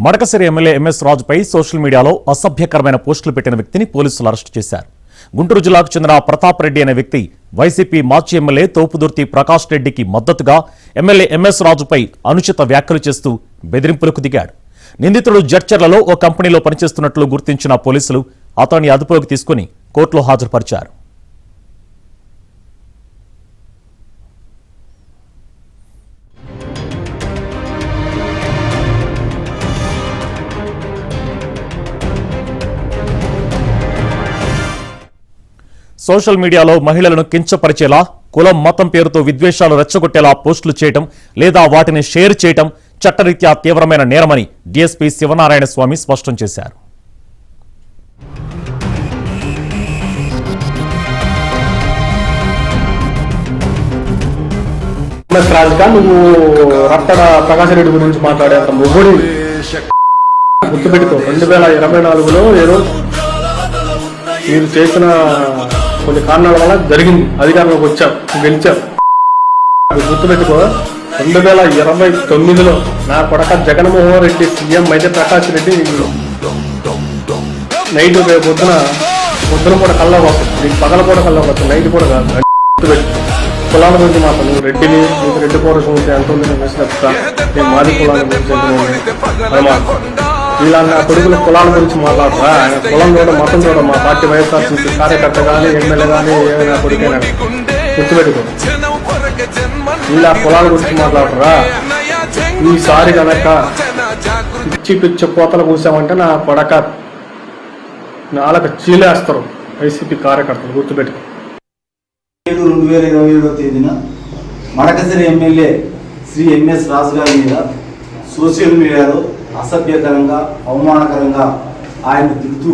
Madakasira MLA MS రాజుపై social మీడియాలో అసభ్యకరమైన పోస్టులు పెట్టిన వ్యక్తిని పోలీసులు అరెస్టు చేశారు. గుంటూరు జిల్లాకు చెందిన ప్రతాప్ రెడ్డి అనే వ్యక్తి వైసీపీ మాజీ ఎమ్మెల్యే తోపుదుర్తి ప్రకాష్ రెడ్డికి మద్దతుగా ఎమ్మెల్యే ఎంఎస్ రాజుపై అనుచిత వ్యాఖ్యలు చేస్తూ బెదిరింపులకు దిగాడు. నిందితుడు జడ్చర్లలో ఓ కంపెనీలో పనిచేస్తున్నట్లు గుర్తించిన పోలీసులు అతన్ని అదుపులోకి తీసుకుని కోర్టులో హాజరుపరిచారు. సోషల్ మీడియాలో మహిళలను కించపరిచేలా, కులం మతం పేరుతో విద్వేషాలు రెచ్చగొట్టేలా పోస్టులు చేయడం లేదా వాటిని షేర్ చేయడం చట్టరీత్యా తీవ్రమైన నేరమని డీఎస్పీ శివనారాయణ స్వామి స్పష్టం చేశారు. ప్రకాష్ రెడ్డి గురించి మాట్లాడే మొగుడు గుర్తుపెట్టుకో. 2024లో ఏదో మీరు చేసిన కొన్ని కారణాల వల్ల జరిగింది. అధికారంలోకి వచ్చాం, గెలిచాం. గుర్తుపెట్టుకో. 2029లో నా కొడక జగన్మోహన్ రెడ్డి సీఎం అయితే ప్రకాష్ రెడ్డి నైట్ పొద్దున కూడా కల్లా వస్తుంది, నీకు పగల కూడా కల్లా వస్తుంది, నైట్ కూడా కాదు. గుర్తుపెట్టు. కులాల గురించి మాత్రం నువ్వు రెడ్డిని, నీకు రెడ్డి పౌరుషం ఉంటే ఎంత ఉంది నేను వేసినట్టుగా నేను మాది కులాల గురించి ఇలా నా కొడుకుల కులాల గురించి మాట్లాడరా. ఆయన కులం కూడా మతం కూడా మా పార్టీ వైఎస్ఆర్సీపీ కార్యకర్త కానీ ఎమ్మెల్యే కానీ ఏమైనా కొడుకైనా గుర్తుపెట్టుకో. ఇలా కులాల గురించి మాట్లాడరా. ఈసారి కనుక పిచ్చి కోతలు కూసామంటే నా కొడక నాలుగు చీలేస్తారు వైసీపీ కార్యకర్తలు. గుర్తుపెట్టుకో. 2027వ తేదీన మడకసిరి ఎమ్మెల్యే శ్రీ ఎంఎస్ రాజు గారి మీద సోషల్ మీడియాలో అసభ్యకరంగా, అవమానకరంగా ఆయన తిడుతూ